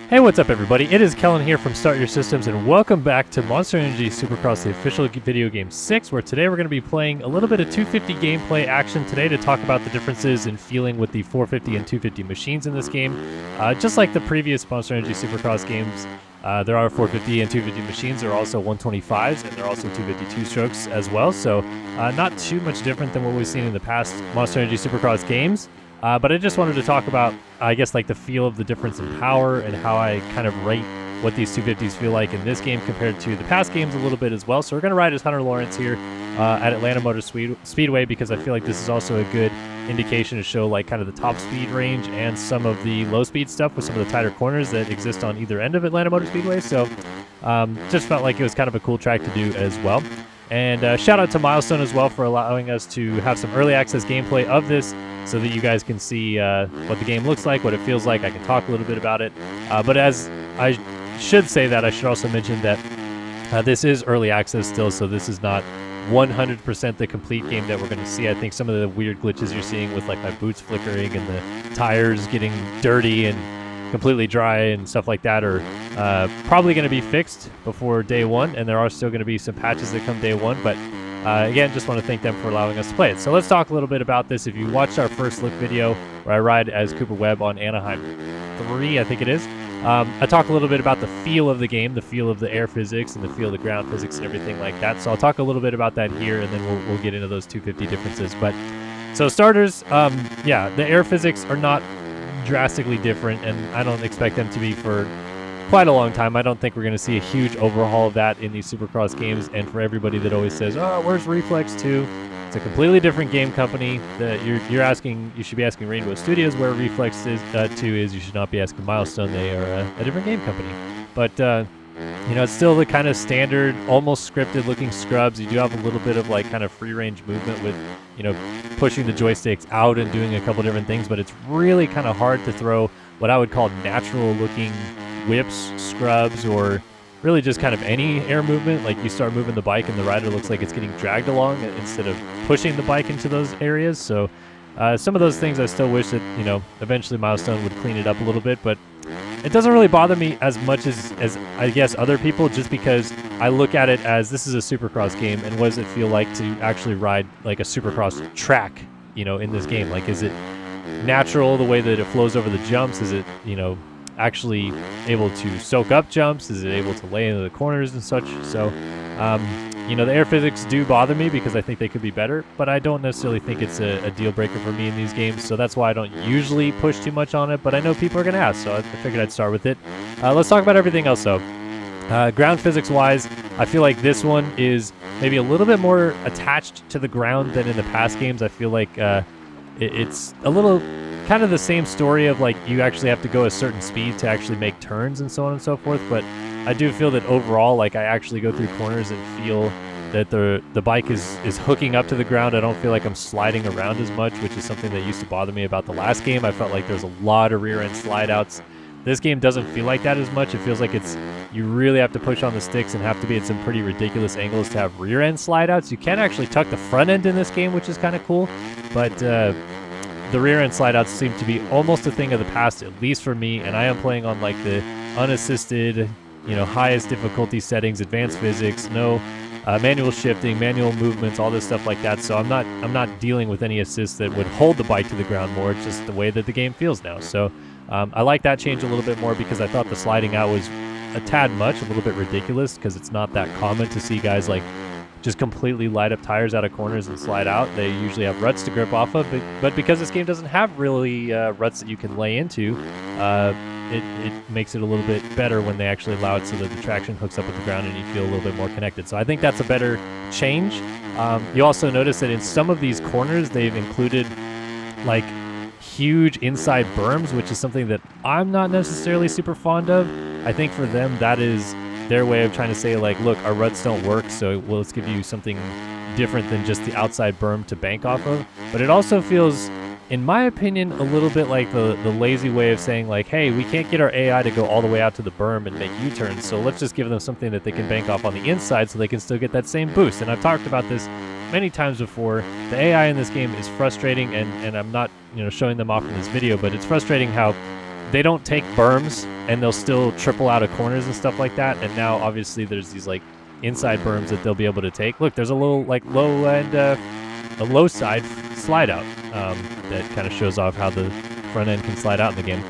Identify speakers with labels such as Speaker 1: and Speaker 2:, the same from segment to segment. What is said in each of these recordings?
Speaker 1: Hey, what's up everybody? It is Kellen here from Start Your Systems, and welcome back to Monster Energy Supercross, the official video game 6, where today we're going to be playing a little bit of 250 gameplay action today to talk about the differences in feeling with the 450 and 250 machines in this game. Just like the previous Monster Energy Supercross games, there are 450 and 250 machines. There are also 125s, and there are also 252 strokes as well, so not too much different than what we've seen in the past Monster Energy Supercross games. But I just wanted to talk about, I guess, like the feel of the difference in power and how I kind of rate what these 250s feel like in this game compared to the past games a little bit as well. So we're going to ride as Hunter Lawrence here at Atlanta Motor Speedway, because I feel like this is also a good indication to show like kind of the top speed range and some of the low speed stuff with some of the tighter corners that exist on either end of Atlanta Motor Speedway. So just felt like it was kind of a cool track to do as well. And shout out to Milestone as well for allowing us to have some early access gameplay of this so that you guys can see what the game looks like, what it feels like. I can talk a little bit about it. But as I should say that, I should also mention that this is early access still, so this is not 100% the complete game that we're going to see. I think some of the weird glitches you're seeing with like my boots flickering and the tires getting dirty and completely dry and stuff like that are probably going to be fixed before day one, and there are still going to be some patches that come day one, but again, just want to thank them for allowing us to play it. So let's talk a little bit about this. If you watched our first look video where I ride as Cooper Webb on Anaheim 3, I think it is, I talk a little bit about the feel of the game, the feel of the air physics and the feel of the ground physics and everything like that. So I'll talk a little bit about that here, and then we'll get into those 250 differences. But so starters, yeah, the air physics are not drastically different, and I don't expect them to be for quite a long time. I don't think we're going to see a huge overhaul of that in these Supercross games. And for everybody that always says, "Oh, where's Reflex 2?" It's a completely different game company. That you're asking. You should be asking Rainbow Studios where Reflex 2 is. You should not be asking Milestone. They are a different game company. But you know, it's still the kind of standard, almost scripted looking scrubs. You do have a little bit of like kind of free range movement with, you know, pushing the joysticks out and doing a couple different things, but it's really kind of hard to throw what I would call natural looking whips, scrubs, or really just kind of any air movement. Like you start moving the bike and the rider looks like it's getting dragged along instead of pushing the bike into those areas. So some of those things I still wish that, you know, eventually Milestone would clean it up a little bit, but it doesn't really bother me as much as I guess other people, just because I look at it as this is a Supercross game, and what does it feel like to actually ride like a Supercross track, you know, in this game? Like, is it natural the way that it flows over the jumps? Is it, you know, actually able to soak up jumps? Is it able to lay into the corners and such? So, you know, the air physics do bother me because I think they could be better, but I don't necessarily think it's a deal breaker for me in these games, so that's why I don't usually push too much on it, but I know people are going to ask, so I figured I'd start with it. Let's talk about everything else, though. Ground physics-wise, I feel like this one is maybe a little bit more attached to the ground than in the past games. I feel like it's a little kind of the same story of like you actually have to go a certain speed to actually make turns and so on and so forth, but I do feel that overall, like I actually go through corners and feel that the bike is hooking up to the ground. I don't feel like I'm sliding around as much, which is something that used to bother me about the last game. I felt like there's a lot of rear end slide outs. This game doesn't feel like that as much. It feels like you really have to push on the sticks and have to be at some pretty ridiculous angles to have rear end slide outs. You can actually tuck the front end in this game, which is kind of cool, but the rear end slide outs seem to be almost a thing of the past, at least for me, and I am playing on like the unassisted, you know, highest difficulty settings, advanced physics, no manual shifting, manual movements, all this stuff like that. So I'm not dealing with any assists that would hold the bike to the ground more. It's just the way that the game feels now. So I like that change a little bit more, because I thought the sliding out was a tad much, a little bit ridiculous, because it's not that common to see guys like just completely light up tires out of corners and slide out. They usually have ruts to grip off of, but because this game doesn't have really ruts that you can lay into, it makes it a little bit better when they actually allow it so that the traction hooks up with the ground and you feel a little bit more connected. So I think that's a better change. You also notice that in some of these corners they've included like huge inside berms, which is something that I'm not necessarily super fond of. I think for them that is their way of trying to say like, look, our ruts don't work, so well, let's give you something different than just the outside berm to bank off of. But it also feels, in my opinion, a little bit like the lazy way of saying like, hey, we can't get our AI to go all the way out to the berm and make U-turns, so let's just give them something that they can bank off on the inside so they can still get that same boost. And I've talked about this many times before. The AI in this game is frustrating, and I'm not, you know, showing them off in this video, but it's frustrating how they don't take berms, and they'll still triple out of corners and stuff like that. And now obviously there's these like inside berms that they'll be able to take. Look, there's a little like low end, a low side slide out that kind of shows off how the front end can slide out in the game.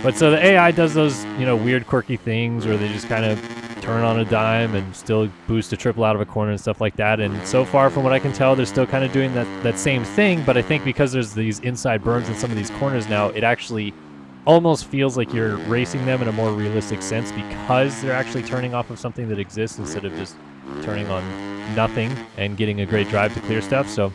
Speaker 1: But so the AI does those, you know, weird quirky things where they just kind of turn on a dime and still boost a triple out of a corner and stuff like that. And so far, from what I can tell, they're still kind of doing that same thing. But I think because there's these inside berms in some of these corners now, it actually almost feels like you're racing them in a more realistic sense because they're actually turning off of something that exists instead of just turning on nothing and getting a great drive to clear stuff. So,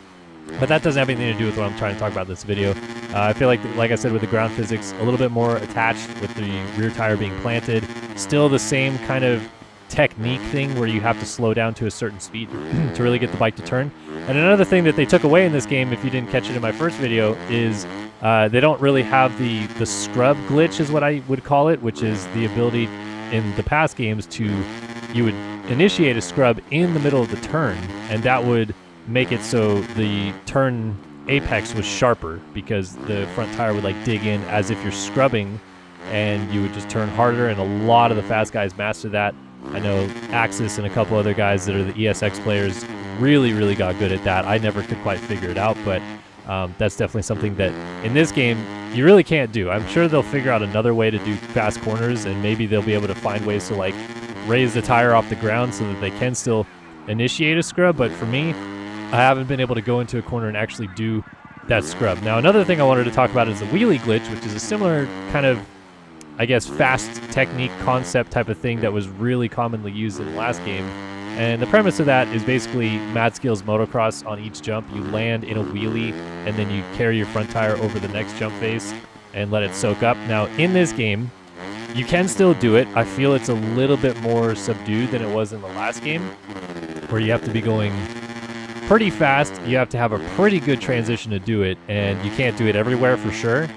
Speaker 1: but that doesn't have anything to do with what I'm trying to talk about in this video. I feel like I said, with the ground physics, a little bit more attached with the rear tire being planted. Still the same kind of technique thing where you have to slow down to a certain speed to really get the bike to turn. And another thing that they took away in this game, if you didn't catch it in my first video, is they don't really have the scrub glitch, is what I would call it, which is the ability in the past games you would initiate a scrub in the middle of the turn, and that would make it so the turn apex was sharper because the front tire would like dig in as if you're scrubbing, and you would just turn harder. And a lot of the fast guys master that. I know Axis and a couple other guys that are the ESX players really got good at that. I never could quite figure it out, but that's definitely something that in this game you really can't do. I'm sure they'll figure out another way to do fast corners, and maybe they'll be able to find ways to like raise the tire off the ground so that they can still initiate a scrub. But for me, I haven't been able to go into a corner and actually do that scrub. Now, another thing I wanted to talk about is the wheelie glitch, which is a similar kind of, I guess, fast technique concept type of thing that was really commonly used in the last game. And the premise of that is basically Mad Skill's motocross. On each jump, you land in a wheelie, and then you carry your front tire over the next jump face and let it soak up. Now, in this game, you can still do it. I feel it's a little bit more subdued than it was in the last game, where you have to be going pretty fast. You have to have a pretty good transition to do it, and you can't do it everywhere for sure.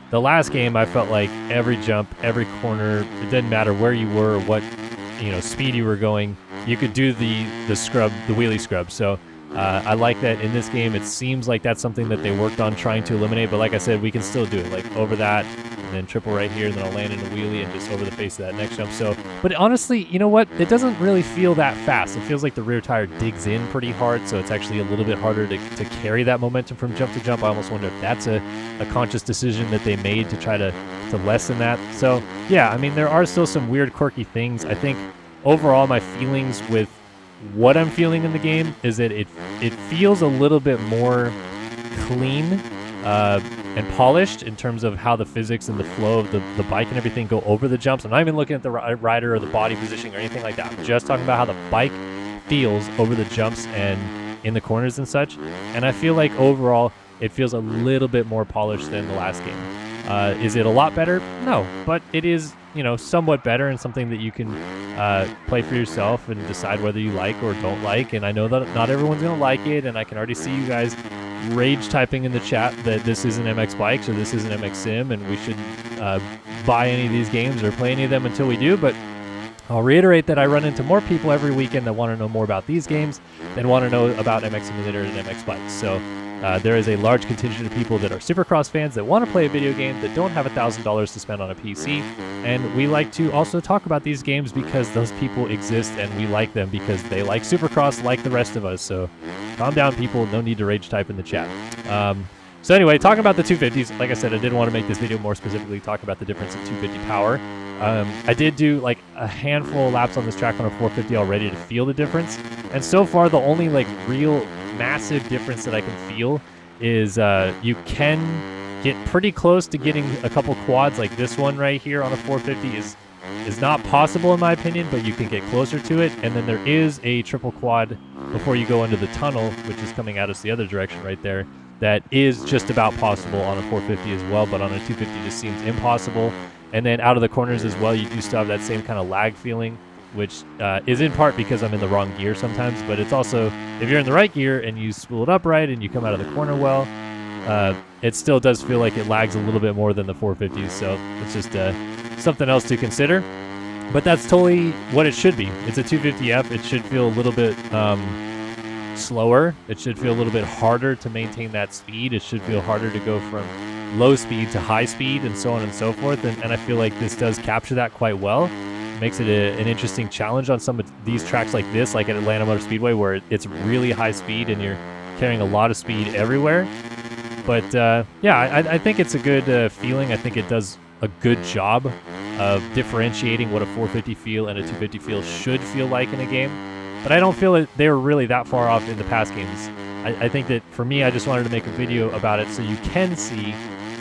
Speaker 1: The last game, I felt like every jump, every corner, it didn't matter where you were or what, you know, speed you were going, you could do the scrub, the wheelie scrub. So I like that in this game. It seems like that's something that they worked on trying to eliminate, but like I said, we can still do it, like over that, and then triple right here, and then I'll land in a wheelie and just over the face of that next jump. So, but honestly, you know what? It doesn't really feel that fast. It feels like the rear tire digs in pretty hard, so it's actually a little bit harder to carry that momentum from jump to jump. I almost wonder if that's a conscious decision that they made to try to lessen that. So, yeah, I mean, there are still some weird, quirky things. I think overall my feelings with what I'm feeling in the game is that it feels a little bit more clean and polished in terms of how the physics and the flow of the bike and everything go over the jumps. I'm not even looking at the rider or the body positioning or anything like that. I'm just talking about how the bike feels over the jumps and in the corners and such. And I feel like overall it feels a little bit more polished than the last game. Is it a lot better? No, but it is, you know, somewhat better, and something that you can play for yourself and decide whether you like or don't like. And I know that not everyone's going to like it, and I can already see you guys rage typing in the chat that this isn't MX Bikes or this isn't MX Sim, and we shouldn't buy any of these games or play any of them until we do. But I'll reiterate that I run into more people every weekend that want to know more about these games than want to know about MX Simulator and MX Bikes. So there is a large contingent of people that are Supercross fans that want to play a video game that don't have $1,000 to spend on a PC, and we like to also talk about these games because those people exist, and we like them because they like Supercross like the rest of us. So calm down, people. No need to rage type in the chat. So anyway, talking about the 250s, like I said, I did want to make this video more specifically talk about the difference in 250 power. I did do like a handful of laps on this track on a 450 already to feel the difference, and so far the only like real massive difference that I can feel is you can get pretty close to getting a couple quads like this one right here on a 450 is not possible in my opinion, but you can get closer to it. And then there is a triple quad before you go into the tunnel, which is coming at us the other direction right there, that is just about possible on a 450 as well, but on a 250 just seems impossible. And then out of the corners as well, you do still have that same kind of lag feeling, which is in part because I'm in the wrong gear sometimes, but it's also, if you're in the right gear and you spool it up right and you come out of the corner well, it still does feel like it lags a little bit more than the 450s, so it's just something else to consider. But that's totally what it should be. It's a 250F. It should feel a little bit slower. It should feel a little bit harder to maintain that speed. It should feel harder to go from low speed to high speed and so on and so forth. And I feel like this does capture that quite well. It makes it an interesting challenge on some of these tracks like this, like at Atlanta Motor Speedway, where it's really high speed and you're carrying a lot of speed everywhere. But yeah, I think it's a good feeling. I think it does a good job of differentiating what a 450 feel and a 250 feel should feel like in a game. But I don't feel that they were really that far off in the past games. I think that for me, I just wanted to make a video about it so you can see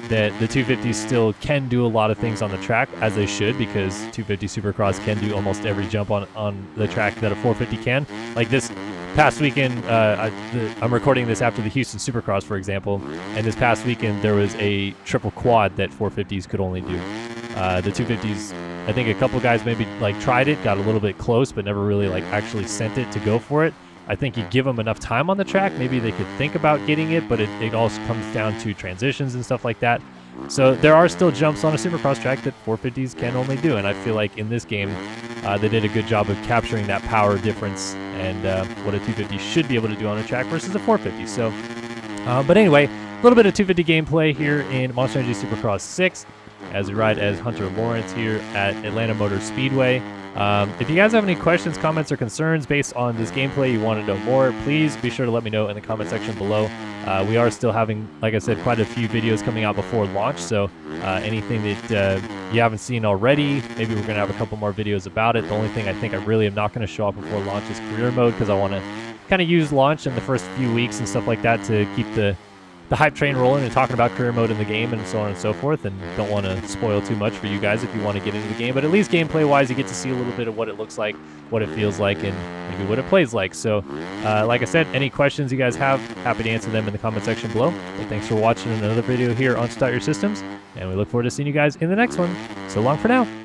Speaker 1: that the 250s still can do a lot of things on the track, as they should, because 250 Supercross can do almost every jump on the track that a 450 can. Like this past weekend, I'm recording this after the Houston Supercross, for example, and this past weekend there was a triple quad that 450s could only do. The 250s, I think a couple guys maybe like tried it, got a little bit close, but never really like actually sent it to go for it. I think you give them enough time on the track, maybe they could think about getting it, but it also comes down to transitions and stuff like that. So there are still jumps on a Supercross track that 450s can only do, and I feel like in this game they did a good job of capturing that power difference and what a 250 should be able to do on a track versus a 450. So, but anyway, a little bit of 250 gameplay here in Monster Energy Supercross 6 as we ride as Hunter Lawrence here at Atlanta Motor Speedway. If you guys have any questions, comments, or concerns based on this gameplay, you want to know more, please be sure to let me know in the comment section below. We are still having, like I said, quite a few videos coming out before launch, so anything that you haven't seen already, maybe we're going to have a couple more videos about it. The only thing I think I really am not going to show off before launch is career mode, because I want to kind of use launch in the first few weeks and stuff like that to keep the hype train rolling and talking about career mode in the game and so on and so forth, and don't want to spoil too much for you guys if you want to get into the game, but at least gameplay wise you get to see a little bit of what it looks like, what it feels like, and maybe what it plays like. So like I said, any questions you guys have, happy to answer them in the comment section below. But thanks for watching another video here on Start Your Systems, and we look forward to seeing you guys in the next one. So long for now.